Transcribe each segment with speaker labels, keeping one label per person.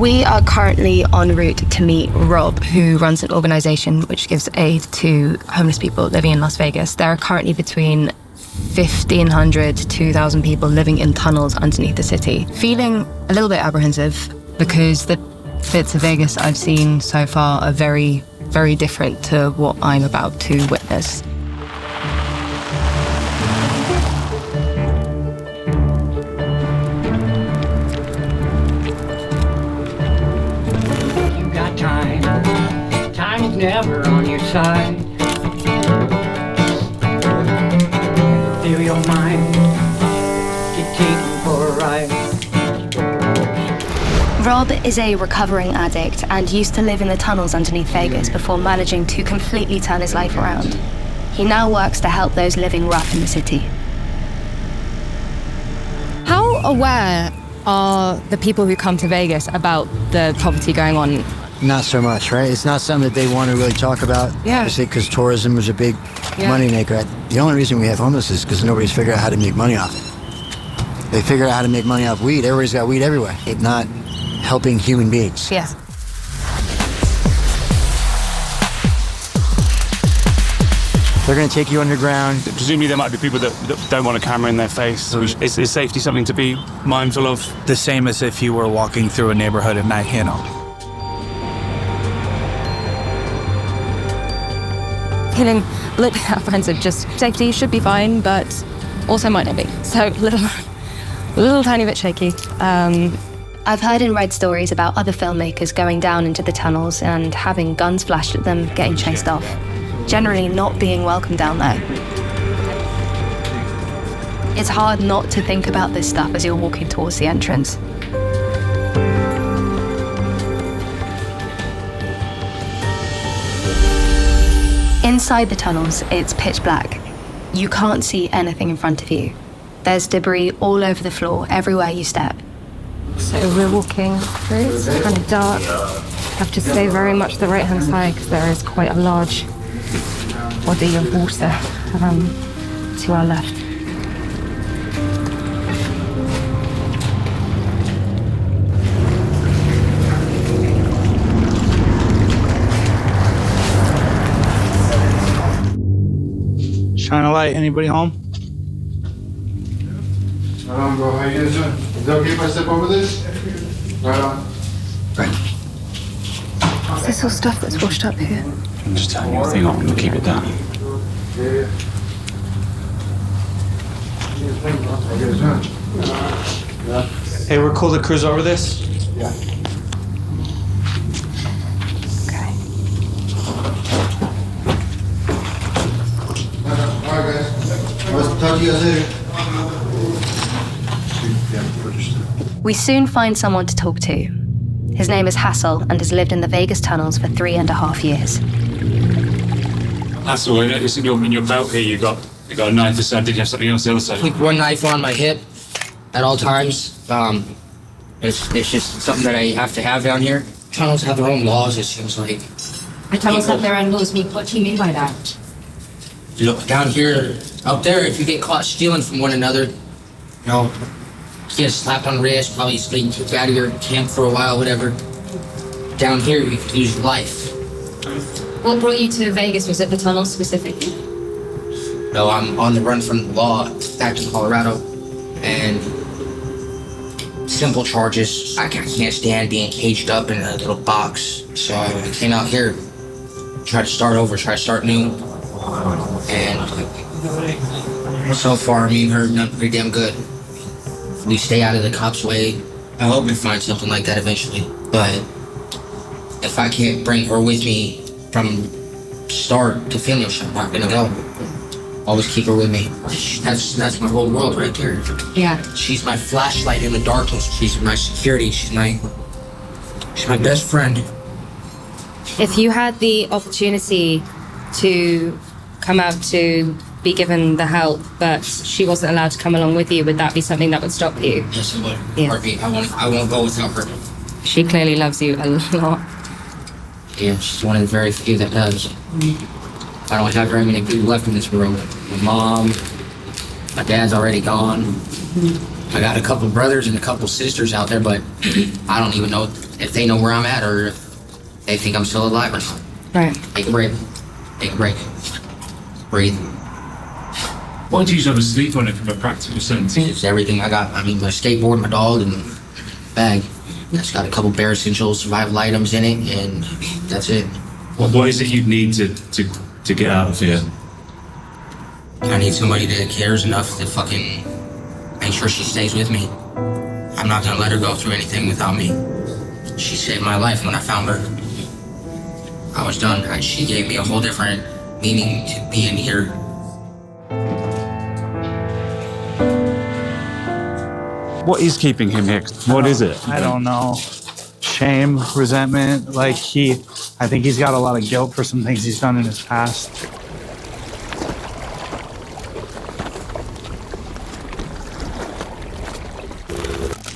Speaker 1: We are currently en route to meet Rob, who runs an organization which gives aid to homeless people living in Las Vegas. There are currently between 1,500 to 2,000 people living in tunnels underneath the city. Feeling a little bit apprehensive because the bits of Vegas I've seen so far are very, very different to what I'm about to witness.
Speaker 2: Time's never on your side. Feel your mind get taken for a ride.
Speaker 1: Rob is a recovering addict and used to live in the tunnels underneath Vegas before managing to completely turn his life around. He now works to help those living rough in the city. How aware are the people who come to Vegas about the poverty going on?
Speaker 3: Not so much, right? It's not something that they want to really talk about.
Speaker 1: Yeah.
Speaker 3: Because tourism is a big moneymaker. The only reason we have homeless is because nobody's figured out how to make money off it. They figured out how to make money off weed. Everybody's got weed everywhere. It's not helping human beings.
Speaker 1: Yes.
Speaker 3: They're going to take you underground.
Speaker 4: Presumably there might be people that don't want a camera in their face. So is safety something to be mindful of?
Speaker 5: The same as if you were walking through a neighborhood at night, you know.
Speaker 1: Feeling a little bit apprehensive. Just safety should be fine, but also might not be. So a little tiny bit shaky. I've heard and read stories about other filmmakers going down into the tunnels and having guns flashed at them, getting chased off. Generally not being welcome down there. It's hard not to think about this stuff as you're walking towards the entrance. Inside the tunnels, it's pitch black. You can't see anything in front of you. There's debris all over the floor, everywhere you step. So we're walking through, it's kind of dark. Have to stay very much the right-hand side because there is quite a large body of water to our left.
Speaker 5: Shine a light. Anybody home?
Speaker 6: Right on, bro. How you guys doing? Is it okay if I step over this? Right on.
Speaker 1: Is this all stuff that's washed up here?
Speaker 4: I'm just turning your thing on and keep it down.
Speaker 6: Yeah. How you guys doing?
Speaker 5: Hey, we're cool to cruise over this.
Speaker 6: Yeah.
Speaker 1: Okay.
Speaker 6: All right, guys. I'll talk to you guys later.
Speaker 1: We soon find someone to talk to. His name is Hassel and has lived in the Vegas tunnels for 3.5 years.
Speaker 4: That's all. It's in your belt here. You got a knife this side. Did you have something else the other side?
Speaker 7: Keep one knife on my hip at all times. It's just something that I have to have down here. Tunnels have their own laws, it seems like.
Speaker 8: The tunnels have their own laws. What do you mean by that?
Speaker 7: Down here, up there, if you get caught stealing from one another, you know, you get slapped on the wrist, probably getting kicked out of your camp for a while, whatever. Down here, you could lose your life.
Speaker 8: What brought you to Vegas? Was it the tunnels specifically?
Speaker 7: No, I'm on the run from the law back in Colorado, and simple charges. I can't stand being caged up in a little box, so I came out here, try to start over, try to start new, and so far, me and her done pretty damn good. We stay out of the cops' way. I hope we find something like that eventually, but if I can't bring her with me from start to finish, I'm not gonna go. Always keep her with me. That's my whole world right there.
Speaker 8: Yeah.
Speaker 7: She's my flashlight in the darkness. She's my security. She's my best friend.
Speaker 1: If you had the opportunity to come out to be given the help, but she wasn't allowed to come along with you, would that be something that would stop you?
Speaker 7: Yes, it would.
Speaker 1: Yeah.
Speaker 7: Heartbeat. I won't go without her.
Speaker 1: She clearly loves you a lot.
Speaker 7: Yeah, she's one of the very few that does. I don't have very many people left in this world. My mom, my dad's already gone. I got a couple brothers and a couple sisters out there, but I don't even know if they know where I'm at or if they think I'm still alive or not.
Speaker 1: Right.
Speaker 7: Take a break. Take a break. Breathe.
Speaker 4: Why do you have a sleep on it from a practical sense?
Speaker 7: It's everything I got. I mean, my skateboard, my dog, and bag. It's got a couple bare essential survival items in it, and that's it.
Speaker 4: What is it you'd need to get out of here?
Speaker 7: I need somebody that cares enough to fucking make sure she stays with me. I'm not gonna let her go through anything without me. She saved my life when I found her. I was done. She gave me a whole different meaning to being here.
Speaker 4: What is keeping him here? What is it?
Speaker 5: I don't know. Shame, resentment. Like I think he's got a lot of guilt for some things he's done in his past.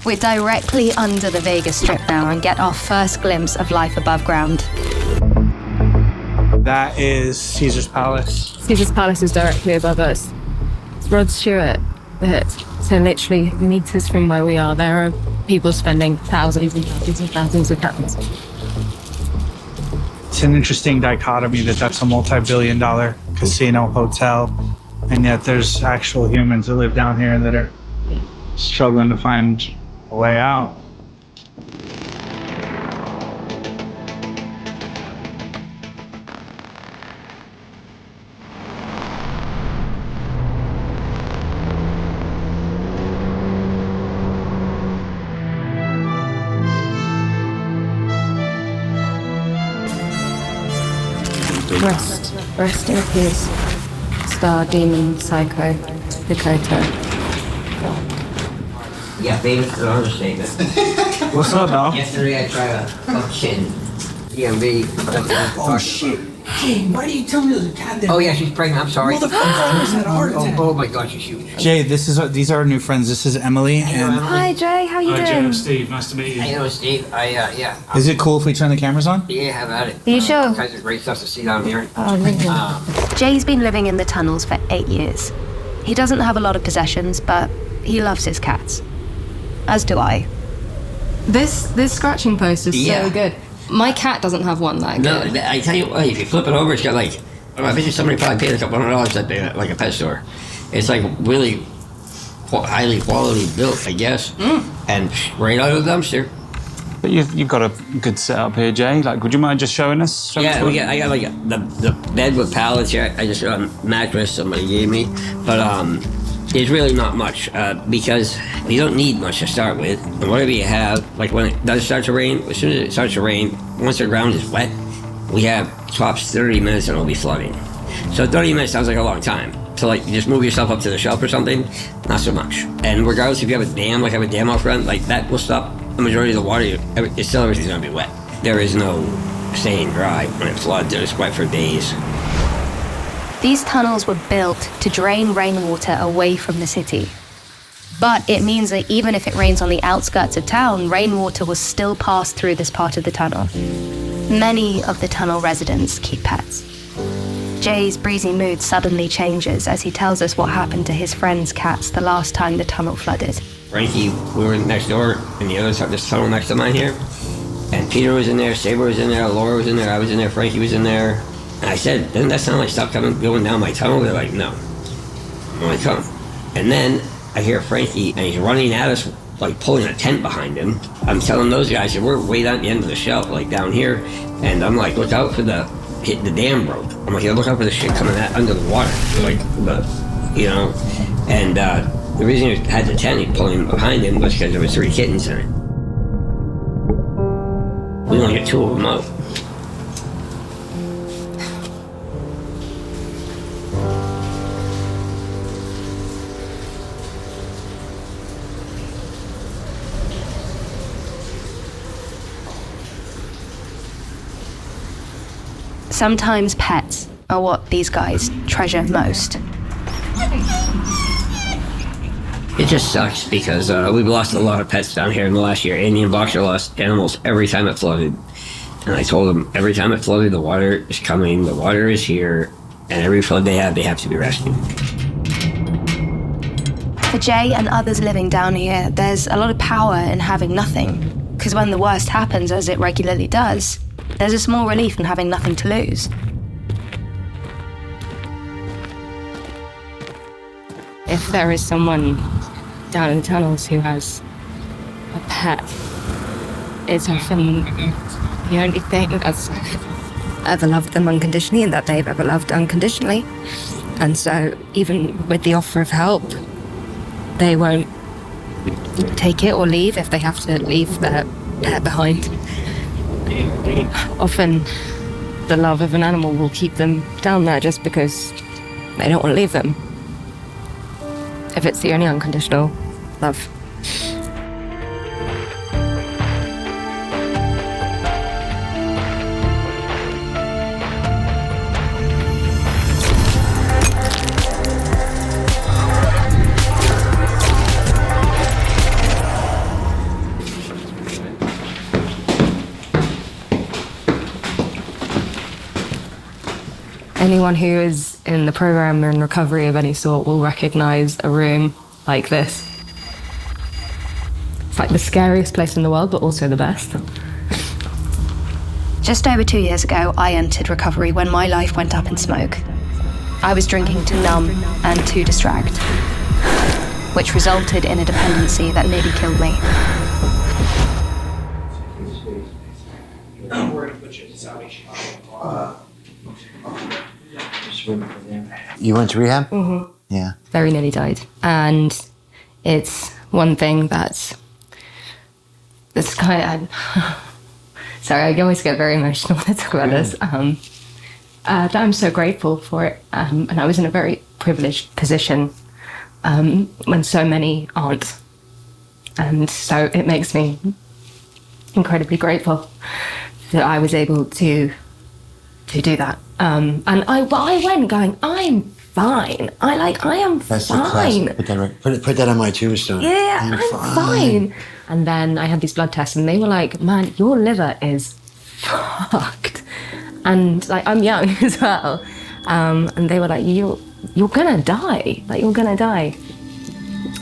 Speaker 1: We're directly under the Vegas Strip now and get our first glimpse of life above ground.
Speaker 5: That is Caesar's Palace.
Speaker 9: Caesar's Palace is directly above us. Rod Stewart, the hit. So literally meters from where we are, there are people spending thousands and thousands and thousands of pounds.
Speaker 5: It's an interesting dichotomy that's a multi-billion-dollar casino hotel, and yet there's actual humans that live down here that are struggling to find a way out.
Speaker 9: Rest in peace. Star, Demon, Psycho, Dakota.
Speaker 7: Yeah, famous is an understatement.
Speaker 5: What's up, dog?
Speaker 7: Yesterday I tried a fucking DMV. Oh shit. Hey, why do you tell me there's a cat there? Oh yeah, she's pregnant, I'm sorry. Oh my god, she's huge.
Speaker 5: Jay, these are our new friends. This is Emily. And
Speaker 1: Hi, Jay. How you
Speaker 4: Hi,
Speaker 1: doing?
Speaker 4: Jim. Steve. Nice to meet you.
Speaker 7: I know, Steve. Yeah.
Speaker 5: is it cool if we turn the cameras on?
Speaker 7: Yeah, have at it.
Speaker 1: Are you sure?
Speaker 7: All kinds of great stuff to see down here.
Speaker 1: Jay's been living in the tunnels for 8 years. He doesn't have a lot of possessions, but he loves his cats. As do I.
Speaker 9: This scratching post is
Speaker 7: Yeah.
Speaker 9: so good. My cat doesn't have one that
Speaker 7: No,
Speaker 9: good.
Speaker 7: I tell you what, if you flip it over, it's got like, I bet you somebody probably paid a couple $100 at the, like a pet store. It's like really highly quality built, I guess. And right out of the dumpster.
Speaker 4: But you've got a good setup here, Jay. Like, would you mind just showing us?
Speaker 7: Yeah, I got like the bed with pallets here. I just mattress somebody gave me, but there's really not much because you don't need much to start with. And whatever you have, like when it does start to rain, as soon as it starts to rain, once the ground is wet, we have tops 30 minutes and it'll be flooding. So 30 minutes sounds like a long time. So like you just move yourself up to the shelf or something, not so much. And regardless if you have a dam, like I have a dam out front, like that will stop the majority of the water. It's still everything's gonna be wet. There is no staying dry when it floods. It's wet for days.
Speaker 1: These tunnels were built to drain rainwater away from the city. But it means that even if it rains on the outskirts of town, rainwater will still pass through this part of the tunnel. Many of the tunnel residents keep pets. Jay's breezy mood suddenly changes as he tells us what happened to his friend's cats the last time the tunnel flooded.
Speaker 7: Frankie, we were next door in the other side, this tunnel next to mine here. And Peter was in there, Saber was in there, Laura was in there, I was in there, Frankie was in there. And I said, doesn't that sound like stuff going down my tunnel? They're like, no, only come. And then I hear Frankie, and he's running at us, like pulling a tent behind him. I'm telling those guys that we're way down at the end of the shelf, like down here. And I'm like, look out for the dam broke. I'm like, yeah, look out for the shit coming out under the water. Like, and the reason he had the tent pulling behind him was because there was 3 kittens in it. We only get 2 of them out.
Speaker 1: Sometimes pets are what these guys treasure most.
Speaker 7: It just sucks because we've lost a lot of pets down here in the last year. Andy and Boxer lost animals every time it flooded. And I told them every time it flooded, the water is coming, the water is here, and every flood they have to be rescued.
Speaker 1: For Jay and others living down here, there's a lot of power in having nothing. Because when the worst happens, as it regularly does, there's a small relief in having nothing to lose.
Speaker 9: If there is someone down in the tunnels who has a pet, it's often the only thing that's ever loved them unconditionally and that they've ever loved unconditionally. And so even with the offer of help, they won't take it or leave if they have to leave their pet behind. Often the love of an animal will keep them down there just because they don't want to leave them. If it's the only unconditional love. Anyone who is in the program or in recovery of any sort will recognize a room like this. It's like the scariest place in the world, but also the best.
Speaker 1: Just over 2 years ago, I entered recovery when my life went up in smoke. I was drinking to numb and to distract, which resulted in a dependency that nearly killed me.
Speaker 3: You went to rehab?
Speaker 9: Mm-hmm.
Speaker 3: Yeah.
Speaker 9: Very nearly died. And it's one thing that's kind of... Sorry, I always get very emotional when I talk about this. That I'm so grateful for it. And I was in a very privileged position when so many aren't. And so it makes me incredibly grateful that I was able to do that. And I went going, I'm fine. I am
Speaker 3: That's
Speaker 9: fine.
Speaker 3: The classic. Put that on my tombstone.
Speaker 9: Yeah, I'm fine. And then I had these blood tests and they were like, man, your liver is fucked. And like, I'm young as well. And they were like, you're gonna die. Like, you're gonna die.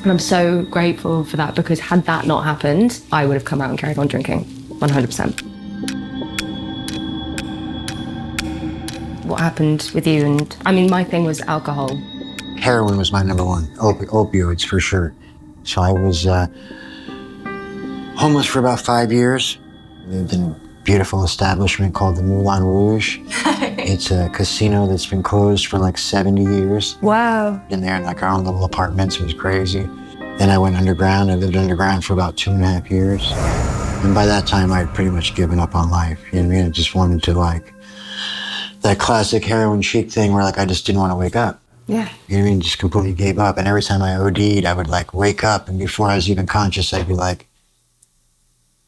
Speaker 9: And I'm so grateful for that, because had that not happened, I would have come out and carried on drinking, 100%. What happened with you? And I mean, my thing was alcohol.
Speaker 3: Heroin was my number one. Opioids, for sure. So I was homeless for about 5 years. Lived in a beautiful establishment called the Moulin Rouge. It's a casino that's been closed for like 70 years.
Speaker 9: Wow.
Speaker 3: In there in like our own little apartments, it was crazy. Then I went underground. I lived underground for about 2.5 years. And by that time, I had pretty much given up on life. You know what I mean? I just wanted to like, that classic heroin chic thing where like I just didn't want to wake up.
Speaker 9: Yeah.
Speaker 3: You know what I mean? Just completely gave up. And every time I OD'd, I would like wake up, and before I was even conscious, I'd be like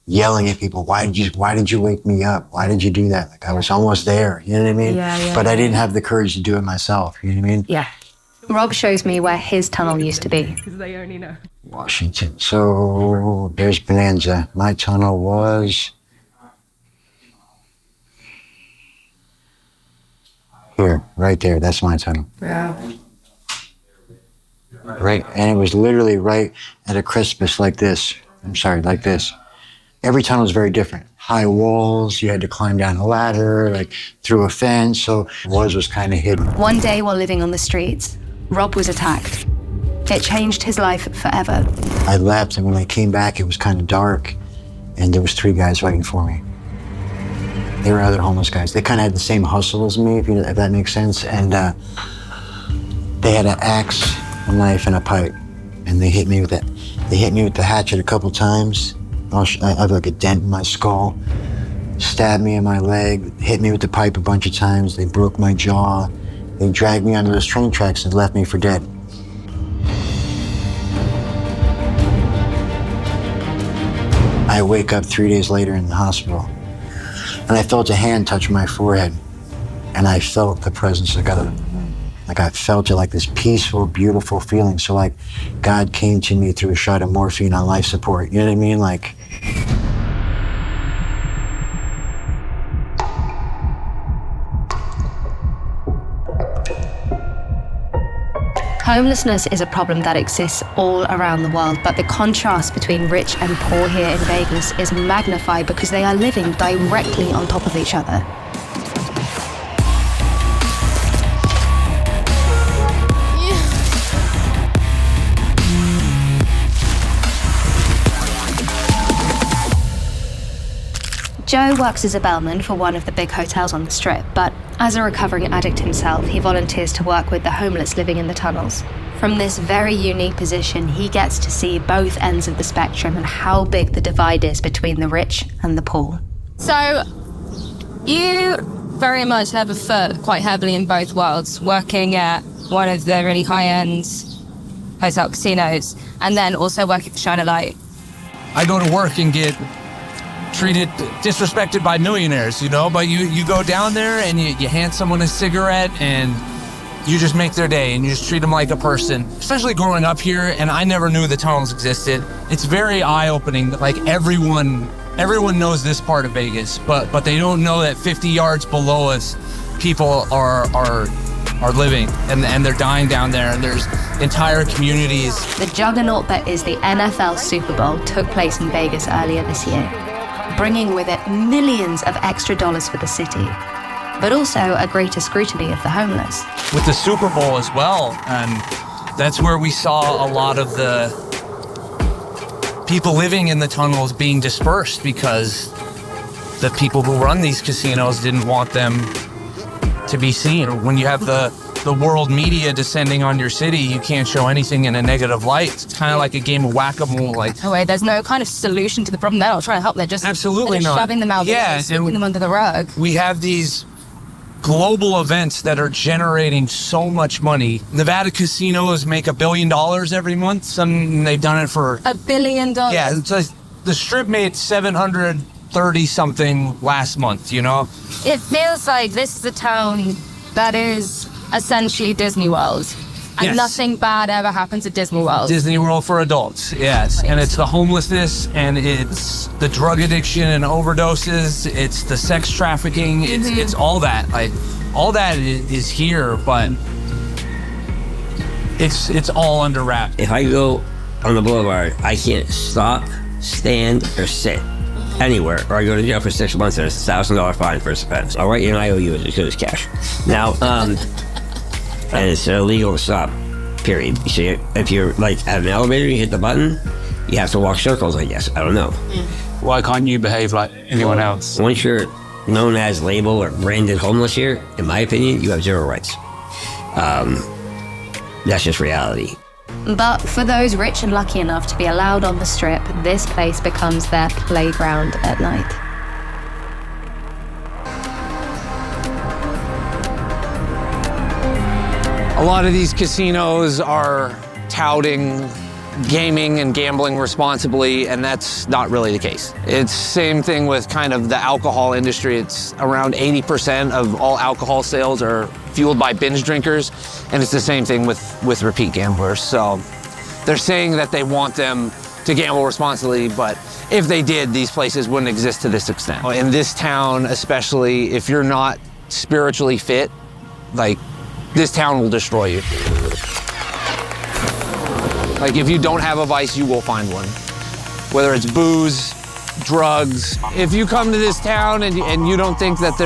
Speaker 3: yelling at people, why did you wake me up? Why did you do that? Like I was almost there, you know what I mean?
Speaker 1: Yeah.
Speaker 3: But I didn't have the courage to do it myself, you know what I mean?
Speaker 1: Yeah. Rob shows me where his tunnel used to be.
Speaker 9: Because they only know.
Speaker 3: Washington. So there's Bonanza. My tunnel was here, right there. That's my tunnel.
Speaker 9: Yeah.
Speaker 3: Right, and it was literally right at a precipice like this. Like this. Every tunnel was very different. High walls, you had to climb down a ladder, like through a fence, so was kind of hidden.
Speaker 1: One day while living on the streets, Rob was attacked. It changed his life forever.
Speaker 3: I left, and when I came back, it was kind of dark, and there was 3 guys waiting for me. They were other homeless guys. They kind of had the same hustle as me, if that makes sense. And they had an axe, a knife, and a pipe, and they hit me with it. They hit me with the hatchet a couple times. I have like a dent in my skull. Stabbed me in my leg. Hit me with the pipe a bunch of times. They broke my jaw. They dragged me onto those train tracks and left me for dead. I wake up 3 days later in the hospital, and I felt a hand touch my forehead, and I felt the presence of God. Like I felt it like this peaceful, beautiful feeling. So like God came to me through a shot of morphine on life support. You know what I mean? Like.
Speaker 1: Homelessness is a problem that exists all around the world, but the contrast between rich and poor here in Vegas is magnified because they are living directly on top of each other. Joe works as a bellman for one of the big hotels on the Strip, but as a recovering addict himself, he volunteers to work with the homeless living in the tunnels. From this very unique position, he gets to see both ends of the spectrum and how big the divide is between the rich and the poor.
Speaker 9: So, you very much have a foot quite heavily in both worlds, working at one of the really high-end hotel casinos, and then also working for Shine a Light.
Speaker 10: I go to work and get treated, disrespected by millionaires, you know, but you go down there and you hand someone a cigarette and you just make their day and you just treat them like a person. Especially growing up here, and I never knew the tunnels existed. It's very eye-opening. Like everyone knows this part of Vegas, but they don't know that 50 yards below us, people are living and they're dying down there, and there's entire communities.
Speaker 1: The juggernaut that is the NFL Super Bowl took place in Vegas earlier this year, bringing with it millions of extra dollars for the city, but also a greater scrutiny of the homeless.
Speaker 10: With the Super Bowl as well, and that's where we saw a lot of the people living in the tunnels being dispersed because the people who run these casinos didn't want them to be seen. When you have the world media descending on your city, you can't show anything in a negative light. It's kind of like a game of whack-a-mole. Like,
Speaker 9: Oh wait, there's no kind of solution to the problem. They're not trying to help. They're just
Speaker 10: absolutely
Speaker 9: they're
Speaker 10: not
Speaker 9: shoving them out.
Speaker 10: Yeah,
Speaker 9: sweeping them under the rug.
Speaker 10: We have these global events that are generating so much money. Nevada casinos make $1 billion every month, and they've done it for
Speaker 9: $1 billion.
Speaker 10: Yeah, it's like the Strip made 730 something last month. You know,
Speaker 9: It feels like this is a town that is essentially Disney World. And
Speaker 10: Yes.
Speaker 9: nothing bad ever happens at Disney World.
Speaker 10: Disney World for adults, yes. And it's the homelessness, and it's the drug addiction and overdoses, it's the sex trafficking, it's all that. Like, all that is here, but it's all under wraps.
Speaker 11: If I go on the boulevard, I can't stop, stand, or sit anywhere, or I go to jail for 6 months and it's a $1,000 fine for offense. I'll write you an IOU as good as cash. Now, and it's illegal to stop, period. You see, if you're like at an elevator, you hit the button, you have to walk circles, I guess. I don't know.
Speaker 4: Why can't you behave like anyone else?
Speaker 11: Once you're known as labeled or branded homeless here, in my opinion, you have zero rights. That's just reality.
Speaker 1: But for those rich and lucky enough to be allowed on the Strip, this place becomes their playground at night.
Speaker 10: A lot of these casinos are touting gaming and gambling responsibly, and that's not really the case. It's same thing with kind of the alcohol industry. It's around 80% of all alcohol sales are fueled by binge drinkers, and it's the same thing with repeat gamblers. So they're saying that they want them to gamble responsibly, but if they did, these places wouldn't exist to this extent. In this town, especially, if you're not spiritually fit, like, this town will destroy you. Like, if you don't have a vice, you will find one. Whether it's booze, drugs. If you come to this town and you don't think that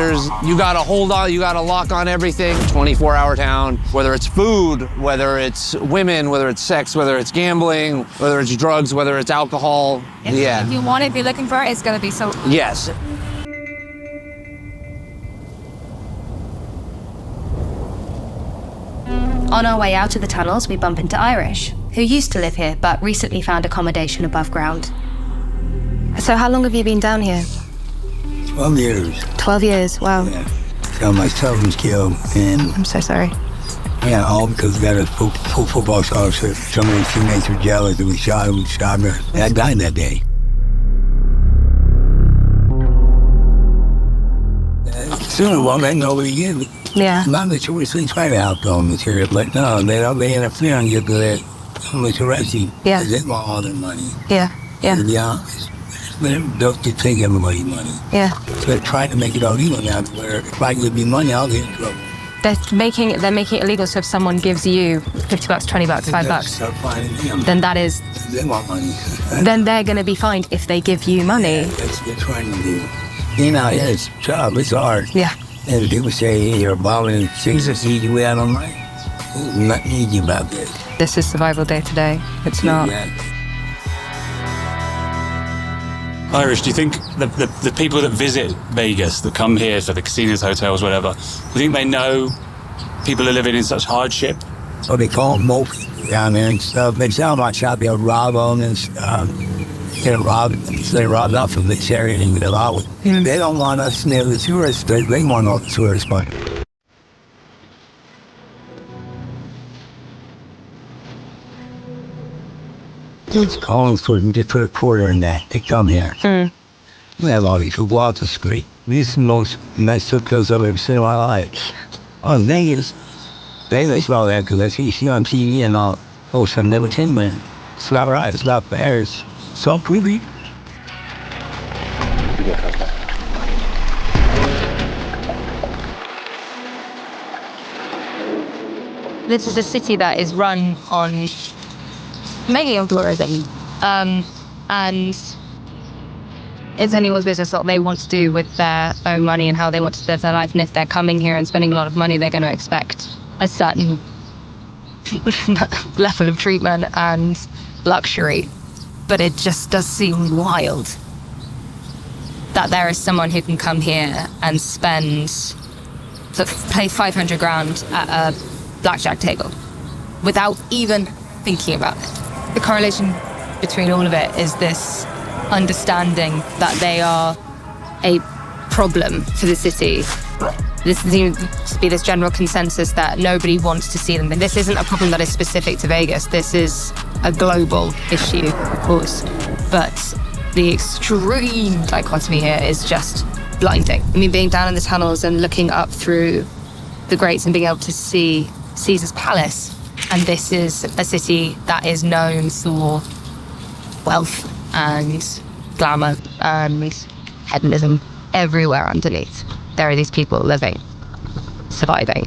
Speaker 10: you got a hold on, you got a lock on everything, 24-hour town, whether it's food, whether it's women, whether it's sex, whether it's gambling, whether it's drugs, whether it's alcohol, yeah.
Speaker 9: If you want it, be looking for it, it's going to be so...
Speaker 10: Yes.
Speaker 1: On our way out of the tunnels, we bump into Irish, who used to live here but recently found accommodation above ground. So how long have you been down here?
Speaker 12: 12 years.
Speaker 1: 12 years, wow.
Speaker 12: Yeah. So my son was killed, and
Speaker 1: I'm so sorry.
Speaker 12: yeah, all because we got a full football scholarship. Some of his teammates were jealous that we shot him, and I died that day. Sooner or later, nobody gave it.
Speaker 1: Yeah.
Speaker 12: Not the choice to try to alcohol material, but no, they interfere and get that homeless arresting.
Speaker 1: Yeah.
Speaker 12: Because they want all their money.
Speaker 1: Yeah, yeah.
Speaker 12: To be honest, they don't just take everybody's money.
Speaker 1: Yeah.
Speaker 12: So they're trying to make it all even now, where if I give you money, I'll get in trouble.
Speaker 1: They're making it illegal. So if someone gives you $50, $20, $5, then that is.
Speaker 12: They want money.
Speaker 1: Then they're going to be fined if they give you money.
Speaker 12: That's what they're trying to do. You know, it's a job. It's hard.
Speaker 1: Yeah.
Speaker 12: And people say you're bombing things that need you out on life. Not need you about this.
Speaker 1: This is survival day to day. It's not.
Speaker 4: Irish, do you think the people that visit Vegas, that come here for the casinos, hotels, whatever, do you think they know people are living in such hardship?
Speaker 12: So they call them mopey down there and stuff. They sound like shop, they'll rob them and stuff. They robbed up from this area and get out with. They don't want us near the tourists. They want all the tourists money. It's calling for them to put a quarter in that. They come here. We have all these who go out the street. These are the most messed up clothes I've ever seen in my life. Oh, Vegas. They smell that because you see on TV and all. Oh, some never tin man. It's not right. It's not fair. It's so creepy.
Speaker 1: This is a city that is run on mainly on tourism, and it's anyone's business what they want to do with their own money and how they want to live their life. And if they're coming here and spending a lot of money, they're going to expect a certain level of treatment and luxury. But it just does seem wild that there is someone who can come here and play 500 grand at a blackjack table without even thinking about it. The correlation between all of it is this understanding that they are a problem for the city. This seems to be this general consensus that nobody wants to see them. And this isn't a problem that is specific to Vegas. This is a global issue, of course. But the extreme dichotomy here is just blinding. I mean, being down in the tunnels and looking up through the grates and being able to see Caesar's Palace. And this is a city that is known for wealth and glamour and hedonism everywhere underneath. There are these people living, surviving.